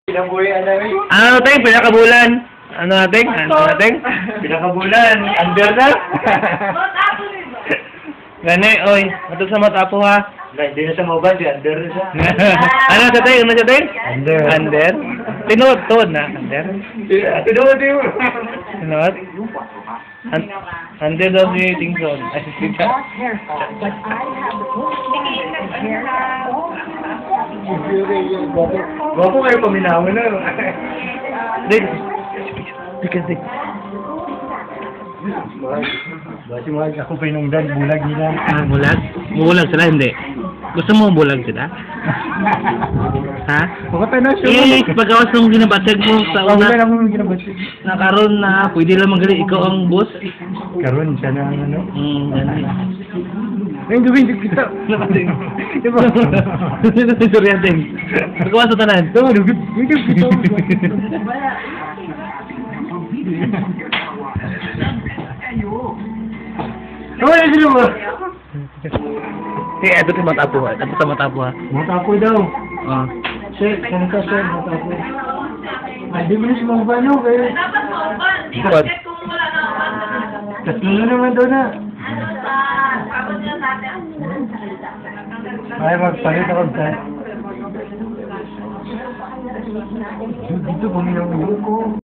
Ano natin? Pinakabulan. Ano natin? Pinakabulan. Under na. Gani, oy. Ito sa matapo ha. Hindi na sa mobile, under na siya. Ano sa tayo? Ano sa tayo? Under. Under? Tinood na. Under? Tinood yun. Tinood? Under daw si Tingson. Ay, si Tingson. Gwapo kayo paminawan na. Dik. Dik. Basi mahal ako pa inungdan, bulag nila. Ah, bulag? Bulag sila, hindi. Gusto mo bulag sila? Ha? Pakatay na siya. Pagkawas nung ginabasag mo sa una. Wala lang mo ginabasag. Na karon na, pwede lang magaling ikaw ang boss. Karon siya na ano. Gani. Ngayon gawin kita. Diba? Sino si Suryadeng? Pagkawas sa tanan. Oo, dugit. Dugit kita. Ano na sila mo? Ito si Matapo ha. Ito sa Matapo ha. Matapo daw. Oh. Sir, saan ka sir? Matapo. Ay, di mo na si Mambano kayo. What? Tatlo na naman daw na. Ay, magpalit ako sir. Dito, bumilang ko.